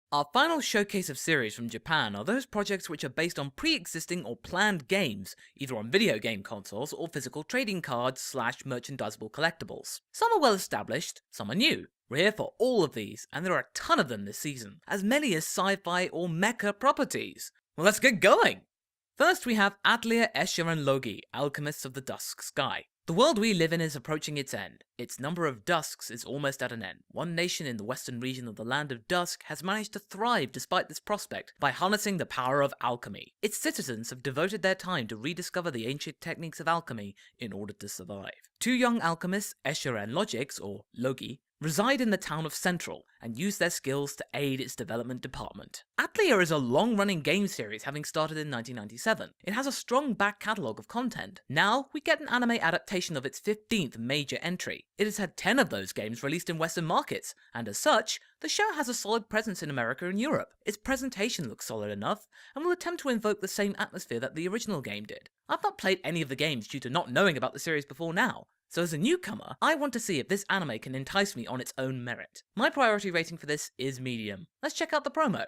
Our final showcase of series from Japan are those projects which are based on pre-existing or planned games, either on video game consoles or physical trading cards / merchandisable collectibles. Some are well established, some are new. We're here for all of these, and there are a ton of them this season, as many as sci-fi or mecha properties. Well, let's get going! First we have Atelier Escher and Logi, Alchemists of the Dusk Sky. The world we live in is approaching its end. Its number of dusks is almost at an end. One nation in the western region of the Land of Dusk has managed to thrive despite this prospect by harnessing the power of alchemy. Its citizens have devoted their time to rediscover the ancient techniques of alchemy in order to survive. Two young alchemists, Escher and Logix, or Logi, reside in the town of Central and use their skills to aid its development department. Atelier is a long-running game series having started in 1997. It has a strong back catalogue of content. Now we get an anime adaptation of its 15th major entry. It has had 10 of those games released in Western markets, and as such, the show has a solid presence in America and Europe. Its presentation looks solid enough, and will attempt to invoke the same atmosphere that the original game did. I've not played any of the games due to not knowing about the series before now, so as a newcomer, I want to see if this anime can entice me on its own merit. My priority rating for this is medium. Let's check out the promo.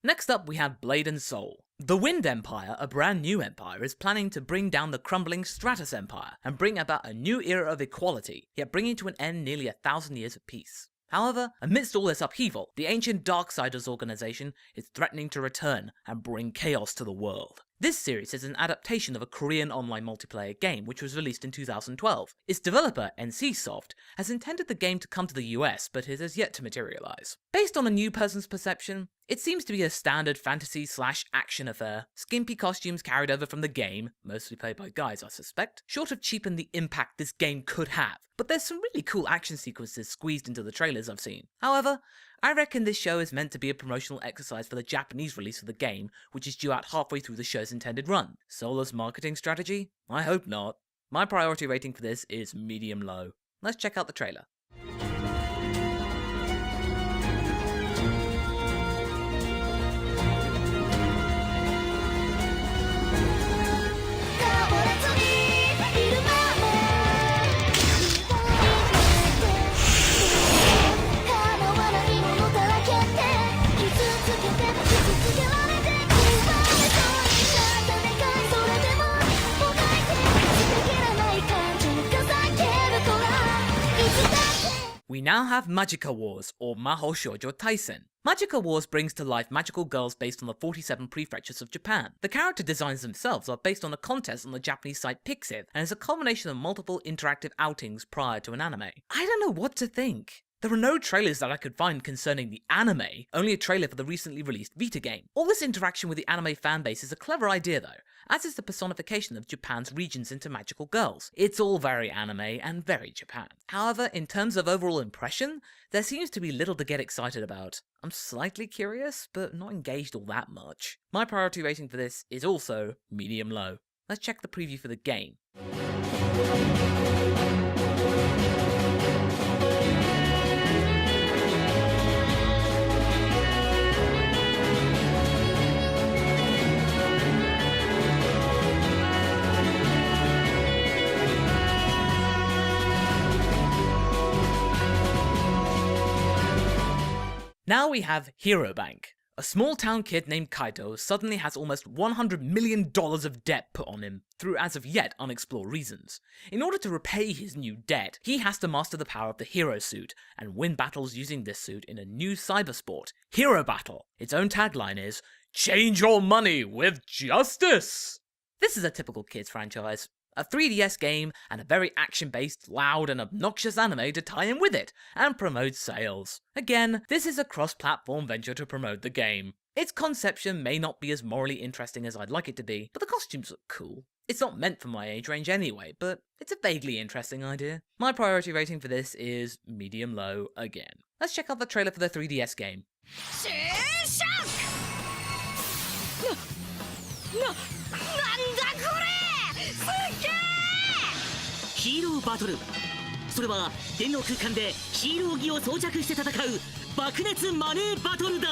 Next up we have Blade and Soul. The Wind Empire, a brand new empire, is planning to bring down the crumbling Stratus Empire and bring about a new era of equality, yet bringing to an end nearly 1,000 years of peace. However, amidst all this upheaval, the ancient Darksiders organization is threatening to return and bring chaos to the world. This series is an adaptation of a Korean online multiplayer game which was released in 2012. Its developer, NCSoft, has intended the game to come to the US, but it has yet to materialize. Based on a new person's perception, it seems to be a standard fantasy / action affair. Skimpy costumes carried over from the game, mostly played by guys I suspect, sort of cheapen the impact this game could have, but there's some really cool action sequences squeezed into the trailers I've seen. However, I reckon this show is meant to be a promotional exercise for the Japanese release of the game, which is due out halfway through the show's intended run. Soulless marketing strategy? I hope not. My priority rating for this is medium low. Let's check out the trailer. We now have Magica Wars, or Maho Shoujo Taisen. Magica Wars brings to life magical girls based on the 47 prefectures of Japan. The character designs themselves are based on a contest on the Japanese site Pixiv, and is a culmination of multiple interactive outings prior to an anime. I don't know what to think. There are no trailers that I could find concerning the anime, only a trailer for the recently released Vita game. All this interaction with the anime fanbase is a clever idea though, as is the personification of Japan's regions into magical girls. It's all very anime and very Japan. However, in terms of overall impression, there seems to be little to get excited about. I'm slightly curious, but not engaged all that much. My priority rating for this is also medium low. Let's check the preview for the game. Now we have Hero Bank. A small town kid named Kaito suddenly has almost $100 million of debt put on him through as of yet unexplored reasons. In order to repay his new debt, he has to master the power of the hero suit and win battles using this suit in a new cyber sport, Hero Battle. Its own tagline is, "Change your money with justice!" This is a typical kids franchise. A 3DS game, and a very action-based, loud and obnoxious anime to tie in with it, and promote sales. Again, this is a cross-platform venture to promote the game. Its conception may not be as morally interesting as I'd like it to be, but the costumes look cool. It's not meant for my age range anyway, but it's a vaguely interesting idea. My priority rating for this is medium-low again. Let's check out the trailer for the 3DS game. それは電脳空間でヒーロー着を装着して戦う爆熱マネーバトルだ。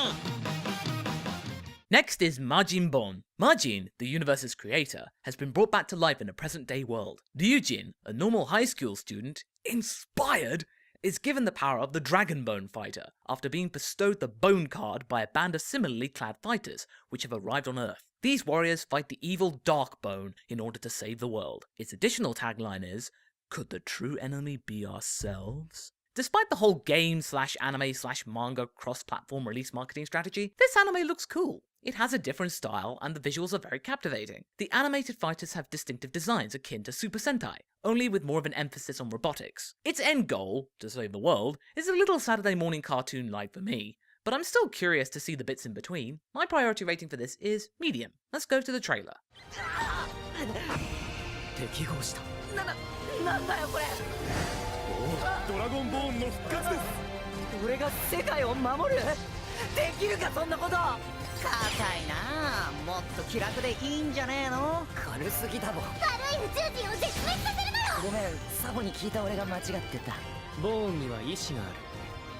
Next is Majin Bon. Majin, the universe's creator, has been brought back to life in a present-day world. Ryujin, a normal high school student, inspired, is given the power of the Dragon Bone Fighter after being bestowed the Bone card by a band of similarly clad fighters which have arrived on Earth. These warriors fight the evil Dark Bone in order to save the world. Its additional tagline is, "Could the true enemy be ourselves?" Despite the whole game/anime/manga cross-platform release marketing strategy, this anime looks cool. It has a different style and the visuals are very captivating. The animated fighters have distinctive designs akin to Super Sentai, only with more of an emphasis on robotics. Its end goal, to save the world, is a little Saturday morning cartoon-like for me, but I'm still curious to see the bits in between. My priority rating for this is medium. Let's go to the trailer. 適合した。なんだよこれ。ドラゴンボーンの復活です。俺が世界を守る。できるかそんなこと。硬いな。もっと気楽でいいんじゃねえの。軽すぎだもん。軽い宇宙人を絶滅させるのよ。ごめん、サボに聞いた俺が間違ってた。ボーンには意志がある。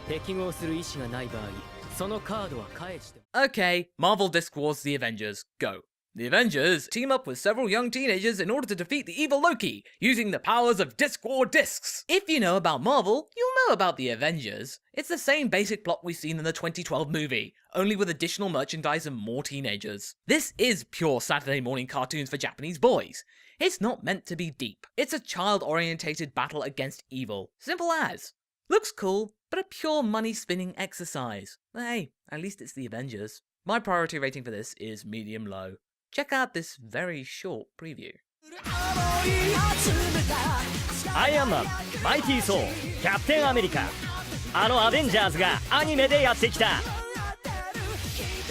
適合する意志がない場合、そのカードは返して。 Okay, Marvel Disc Wars The Avengers, go. The Avengers team up with several young teenagers in order to defeat the evil Loki, using the powers of Disc War discs. If you know about Marvel, you'll know about the Avengers. It's the same basic plot we've seen in the 2012 movie, only with additional merchandise and more teenagers. This is pure Saturday morning cartoons for Japanese boys. It's not meant to be deep. It's a child-orientated battle against evil. Simple as. Looks cool, but a pure money-spinning exercise. But hey, at least it's the Avengers. My priority rating for this is medium-low. Check out this very short preview. アイアンマン、マイティー・ソー、キャプテン・アメリカ、あのアベンジャーズがアニメでやってきた。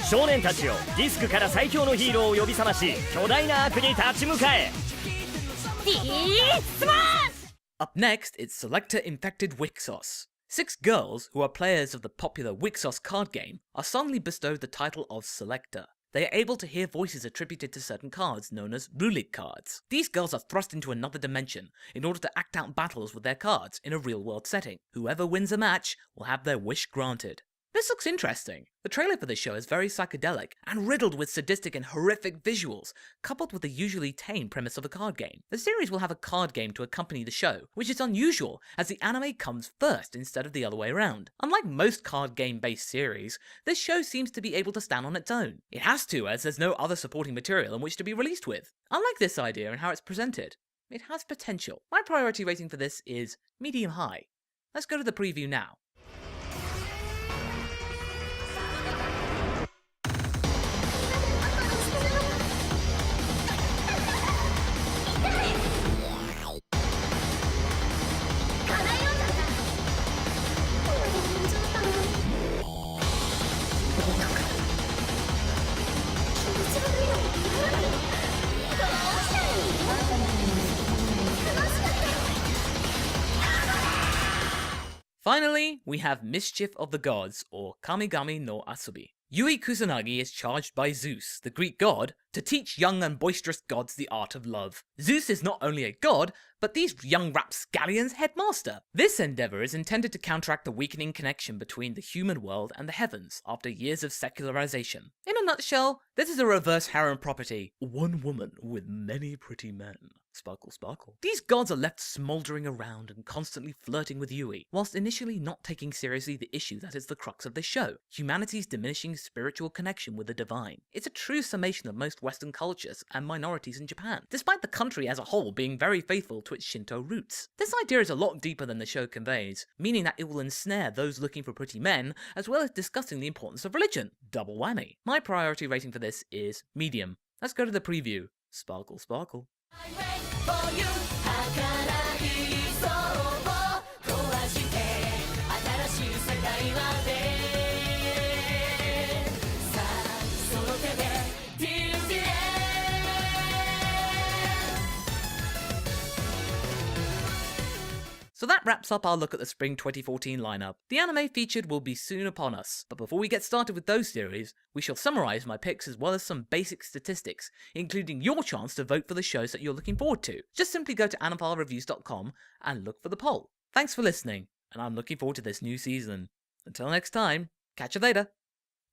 少年たちをディスクから最強のヒーローを呼び覚まし、巨大な悪に立ち向かえ。Up next, it's Selector Infected Wixos. 6 girls, who are players of the popular Wixos card game, are suddenly bestowed the title of Selector. They are able to hear voices attributed to certain cards known as Rulik cards. These girls are thrust into another dimension in order to act out battles with their cards in a real-world setting. Whoever wins a match will have their wish granted. This looks interesting. The trailer for this show is very psychedelic and riddled with sadistic and horrific visuals, coupled with the usually tame premise of a card game. The series will have a card game to accompany the show, which is unusual as the anime comes first instead of the other way around. Unlike most card game-based series, this show seems to be able to stand on its own. It has to, as there's no other supporting material in which to be released with. I like this idea and how it's presented. It has potential. My priority rating for this is medium-high. Let's go to the preview now. Finally, we have Mischief of the Gods, or Kamigami no Asubi. Yui Kusanagi is charged by Zeus, the Greek god, to teach young and boisterous gods the art of love. Zeus is not only a god, but these young rapscallions' headmaster. This endeavour is intended to counteract the weakening connection between the human world and the heavens after years of secularization. In a nutshell, this is a reverse harem property. One woman with many pretty men. Sparkle, sparkle. These gods are left smouldering around and constantly flirting with Yui, whilst initially not taking seriously the issue that is the crux of this show, humanity's diminishing spiritual connection with the divine. It's a true summation of most Western cultures and minorities in Japan, despite the country as a whole being very faithful to its Shinto roots. This idea is a lot deeper than the show conveys, meaning that it will ensnare those looking for pretty men, as well as discussing the importance of religion. Double whammy. My priority rating for this is medium. Let's go to the preview. Sparkle, sparkle. So that wraps up our look at the Spring 2014 lineup. The anime featured will be soon upon us, but before we get started with those series, we shall summarise my picks as well as some basic statistics, including your chance to vote for the shows that you're looking forward to. Just simply go to anifilereviews.com and look for the poll. Thanks for listening, and I'm looking forward to this new season. Until next time, catch you later!